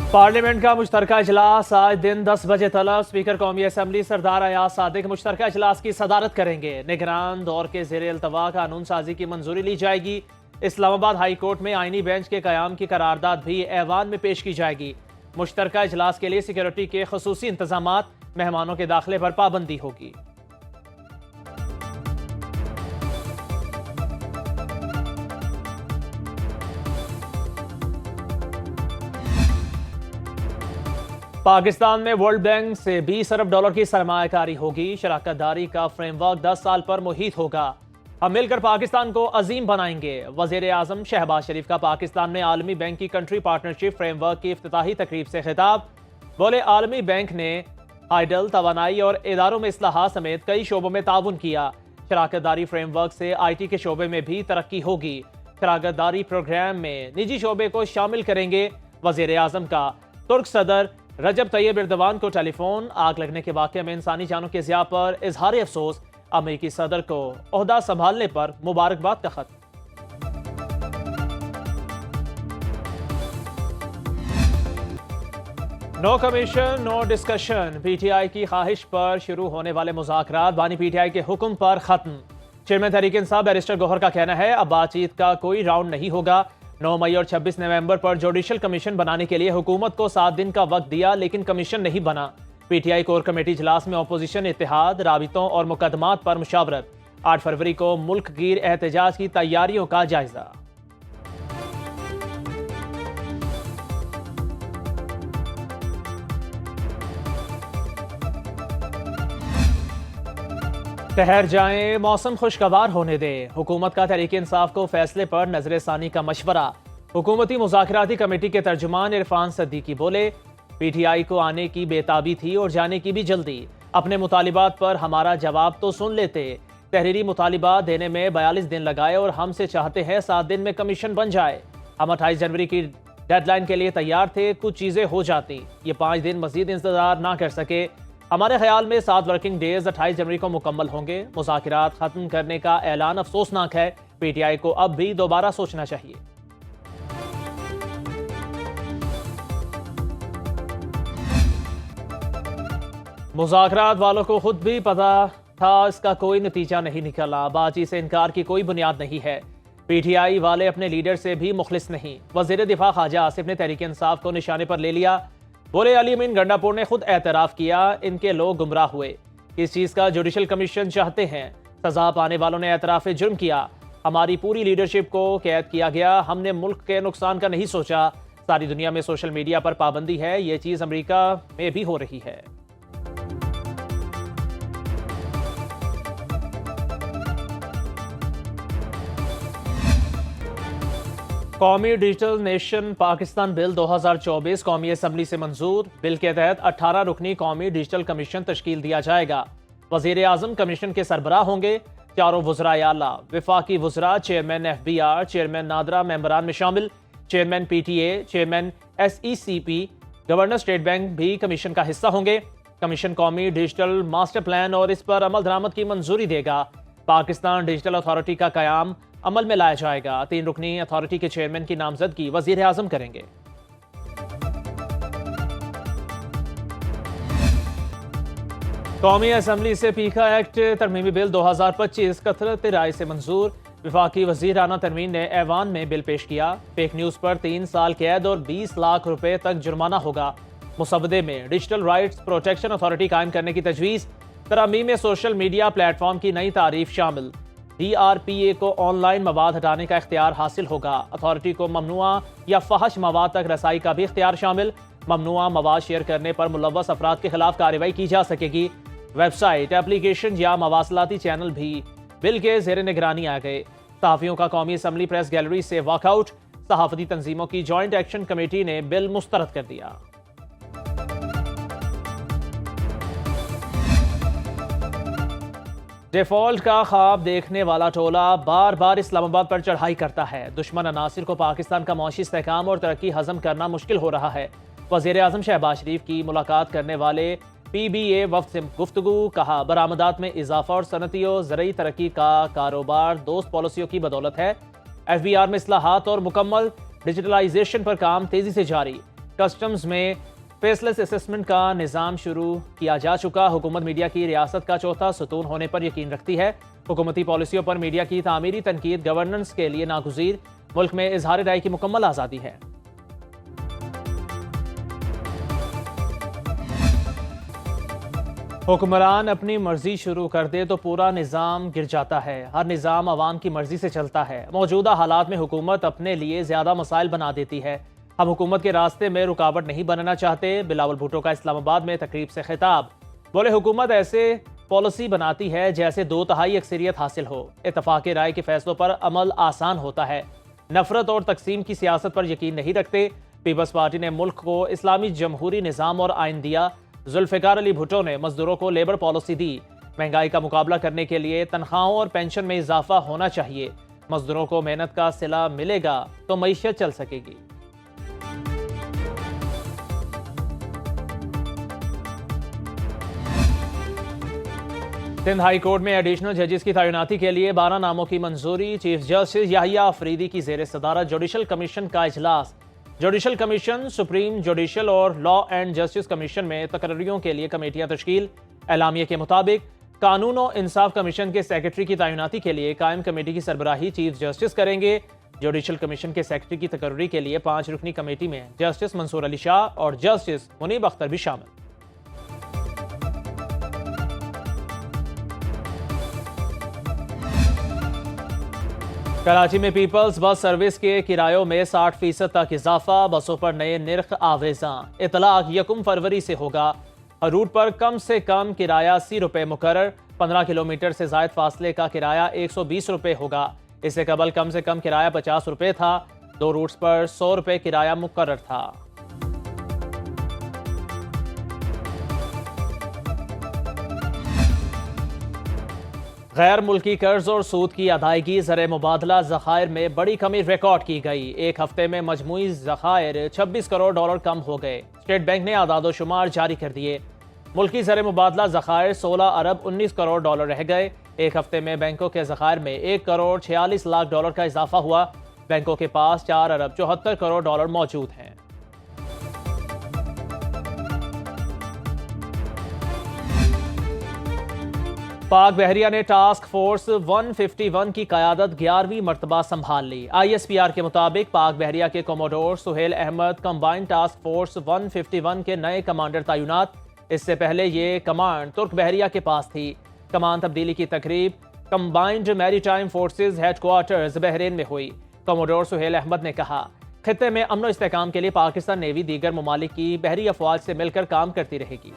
Parliament का मुश्तरका इजलास आज दिन 10 बजे तलब। स्पीकर कौमी असम्बली सरदार अयाज सादिक मुश्तरका इजलास की सदारत करेंगे। निगरान दौर के ज़ेर अल्तवा कानून साजी की मंजूरी ली जाएगी। इस्लामाबाद हाई कोर्ट में आईनी बेंच के क़याम की करारदाद भी ऐवान में पेश की जाएगी। मुश्तरका इजलास के लिए सिक्योरिटी के खसूसी इंतजामात, मेहमानों के दाखिले पर पाबंदी होगी। पाकिस्तान में वर्ल्ड बैंक से 20 अरब डॉलर की सरमायाकारी होगी। शराकतदारी का फ्रेमवर्क 10 साल पर मुहित होगा। हम मिलकर पाकिस्तान को अजीम बनाएंगे। वजीर आजम शहबाज शरीफ का पाकिस्तान में आलमी बैंक की कंट्री पार्टनरशिप फ्रेमवर्क की इफ्तिताही तकरीब से खिताब। बोले, आलमी बैंक ने हाइडल, तवानाई और इदारों में इस्लाहात समेत कई शोबों में ताउन किया। शराकतदारी फ्रेमवर्क से IT के शोबे में भी तरक्की होगी। शराकतदारी प्रोग्राम में निजी शोबे को शामिल करेंगे। वजीर आजम का तुर्क सदर रजब तैयब एर्दोगान को टेलीफोन। आग लगने के वाक़े में इंसानी जानों के ज़िया पर इजहार अफसोस। अमेरिकी सदर को ओहदा संभालने पर मुबारकबाद का खत। No commission no discussion. PTI की ख्वाहिश पर शुरू होने वाले मुज़ाकरात बानी PTI के हुक्म पर खत्म। चेयरमैन तहरीक इंसाफ बैरिस्टर गौहर का कहना है, अब बातचीत का कोई राउंड नहीं होगा। 9 मई और 26 नवंबर पर जुडिशल कमीशन बनाने के लिए हुकूमत को 7 दिन का वक्त दिया, लेकिन कमीशन नहीं बना। PTI कोर कमेटी इजलास में अपोजिशन, इत्तेहाद, राबितों और मुकदमात पर मुशावरत। 8 फरवरी को मुल्क गिर एहतजाज की तैयारियों का जायजा। ठहर जाएं, मौसम खुशगवार होने दें। हुकूमत का तहरीक इंसाफ को फैसले पर नजरसानी का मशवरा। हुकूमती मुज़ाकराती कमेटी के तर्जुमान इरफान सद्दीकी बोले, PTI को आने की बेताबी थी और जाने की भी जल्दी। अपने मुतालिबात पर हमारा जवाब तो सुन लेते। तहरीरी मुतालिबात देने में 42 दिन लगाए और हमसे चाहते हैं 7 दिन में कमीशन बन जाए। हम 28 जनवरी की डेडलाइन के लिए तैयार थे, कुछ चीज़ें हो जाती। ये 5 दिन मजीद इंतजार ना कर सके। हमारे ख्याल में 7 वर्किंग डेज 28 जनवरी को मुकम्मल होंगे। मुज़ाकरात खत्म करने का ऐलान अफसोसनाक है। PTI को अब भी दोबारा सोचना चाहिए। मुज़ाकरात वालों को खुद भी पता था इसका कोई नतीजा नहीं निकला। बातचीत से इनकार की कोई बुनियाद नहीं है। PTI वाले अपने लीडर से भी मुखलिस नहीं। वज़ीर दिफा ख्वाजा आसिफ ने तहरीक इंसाफ को निशाने पर ले लिया। बोले, अली अमीन गंडापुर ने खुद एतराफ़ किया, इनके लोग गुमराह हुए। इस चीज़ का जुडिशल कमीशन चाहते हैं। सजा पाने वालों ने एतराफ़ जुर्म किया। हमारी पूरी लीडरशिप को कैद किया गया। हमने मुल्क के नुकसान का नहीं सोचा। सारी दुनिया में सोशल मीडिया पर पाबंदी है। ये चीज़ अमेरिका में भी हो रही है। कौमी डिजिटल नेशन पाकिस्तान बिल 2024 कौमी असम्बली से मंजूर। बिल के तहत 18 रुकनी कौमी डिजिटल कमीशन तश्कील दिया जाएगा। वजीर आजम कमीशन के सरबराह होंगे। चारों वज़राए आला, वफाकी वज़रा, चेयरमैन FBR, चेयरमैन नादरा मेंबरान में शामिल। Chairman PTA, chairman SECP, governor state bank भी कमीशन का हिस्सा होंगे। कमीशन कौमी डिजिटल मास्टर प्लान और इस पर अमल दरामद की मंजूरी देगा। पाकिस्तान डिजिटल अथॉरिटी का क़याम अमल में लाया जाएगा। 3 रुकनी अथॉरिटी के चेयरमैन की नामजदगी वजीर आजम करेंगे। कौमी असम्बली से पीका एक्ट तरमीमी बिल 2025 कथरत राय से मंजूर। वफाकी वजीर राना तनवीन ने ऐवान में बिल पेश किया। फेक न्यूज़ पर 3 साल कैद और 20 लाख रुपए तक जुर्माना होगा। मुसवदे में डिजिटल राइट्स प्रोटेक्शन अथॉरिटी कायम करने की तजवीज़। तरमीम में सोशल मीडिया प्लेटफॉर्म की नई तारीफ शामिल। DRPA को ऑनलाइन मवाद हटाने का इख्तियार हासिल होगा। अथॉरिटी को ममनुआ या फहश मवाद तक रसाई का भी इख्तियार शामिल। ममनुआ मवाद शेयर करने पर मुलव्वस अफराद के खिलाफ कार्रवाई की जा सकेगी। वेबसाइट, एप्लीकेशन या मवासलाती चैनल भी बिल के ज़ेर निगरानी आ गए। सहाफ़ियों का कौमी असम्बली प्रेस गैलरी से वॉकआउट। सहाफ़ती तंजीमों की जॉइंट एक्शन कमेटी ने बिल मुस्तरद कर दिया। डिफॉल्ट का ख्वाब देखने वाला टोला बार बार इस्लामाबाद पर चढ़ाई करता है। दुश्मन अनासिर को पाकिस्तान का मौशी इस्तेहकाम और तरक्की हजम करना मुश्किल हो रहा है। वज़ीर आज़म शहबाज शरीफ की मुलाकात करने वाले PBA वफ्द से गुफ्तगू। कहा, बरामदात में इजाफा और सनती और ज़रई तरक्की का कारोबार दोस्त पॉलिसियों की बदौलत है। FBR में इस्लाहात और मुकम्मल डिजिटलाइजेशन पर काम तेजी से जारी। कस्टम्स में फेसलेस असेसमेंट का निज़ाम शुरू किया जा चुका। हुकूमत मीडिया की रियासत का चौथा सतून होने पर यकीन रखती है। हुकूमती पॉलिसियों पर मीडिया की तामीरी तनकीद गवर्नेंस के लिए नागुज़ीर। मुल्क में इजहार राय की मुकम्मल आज़ादी है। हुक्मरान अपनी मर्जी शुरू कर दे तो पूरा निज़ाम गिर जाता है। हर निज़ाम अवाम की मर्जी से चलता है। मौजूदा हालात में हुकूमत अपने लिए ज़्यादा मसाइल बना देती है। हम हुकूमत के रास्ते में रुकावट नहीं बनना चाहते। बिलावल भुट्टो का इस्लामाबाद में तकरीब से खिताब। बोले, हुकूमत ऐसे पॉलिसी बनाती है जैसे 2/3 अक्सरियत हासिल हो। इत्तफाक़ राय के फैसलों पर अमल आसान होता है। नफरत और तकसीम की सियासत पर यकीन नहीं रखते। पीपल्स पार्टी ने मुल्क को इस्लामी जमहूरी निज़ाम और आइन दिया। जुल्फ़िकार अली भुट्टो ने मजदूरों को लेबर पॉलिसी दी। महंगाई का मुकाबला करने के लिए तनख्वाहों और पेंशन में इजाफा होना चाहिए। मजदूरों को मेहनत का सिला मिलेगा तो मईशत चल सकेगी। सिंध हाई कोर्ट में एडिशनल जजेस की तैनाती के लिए 12 नामों की मंजूरी। चीफ जस्टिस याहिया अफरीदी की ज़ेर सदारत जुडिशल कमीशन का इजलास। जुडिशल कमीशन, सुप्रीम जुडिशल और लॉ एंड जस्टिस कमीशन में तकर्रियों के लिए कमेटियां तश्कील। एलामिया के मुताबिक कानून और इंसाफ कमीशन के सेक्रेटरी की तैनाती के लिए कायम कमेटी की सरबराही चीफ जस्टिस करेंगे। जुडिशल कमीशन के सेक्रेटरी की तकर्री के लिए 5 रुकनी कमेटी में जस्टिस मंसूर अली शाह और जस्टिस मुनीब अख्तर भी शामिल। कराची में पीपल्स बस सर्विस के किरायों में 60% तक इजाफा। बसों पर नए निर्ख आवेज़ां। इतलाक 1 फरवरी से होगा। हर रूट पर कम से कम किराया 80 रुपये मुकर्रर। 15 किलोमीटर से जायद फासले का किराया 120 रुपये होगा। इससे कबल कम से कम किराया 50 रुपये था। 2 रूट्स पर 100 रुपये किराया मुकर्रर था। गैर मुल्की कर्ज और सूद की अदायगी ज़र मुबादला ज़खायर में बड़ी कमी रिकॉर्ड की गई। एक हफ्ते में मजमूई ज़खायर 26 करोड़ डॉलर कम हो गए। स्टेट बैंक ने आदादोशुमार जारी कर दिए। मुल्की ज़र मुबादला ज़खायर 16 अरब 19 करोड़ डॉलर रह गए। एक हफ्ते में बैंकों के ज़खायर में 1 करोड़ 46 लाख डॉलर का इजाफा हुआ। बैंकों के पास 4 अरब 74 करोड़ डॉलर मौजूद हैं। पाक बहरिया ने टास्क फोर्स 151 की क़यादत 11वीं मरतबा संभाल ली। ISPR के मुताबिक पाक बहरिया के commodore Suhail Ahmed combined task force 151 के नए कमांडर तैनात। इससे पहले ये कमांड तुर्क बहरिया के पास थी। कमान तब्दीली की तकरीब combined maritime forces headquarters Bahrain में हुई। कोमोडोर सुहेल अहमद ने कहा, खित्ते में अमन और इस्तेहकाम के लिए पाकिस्तान नेवी दीगर ममालिक की बहरी अफवाज से मिलकर काम करती रहेगी।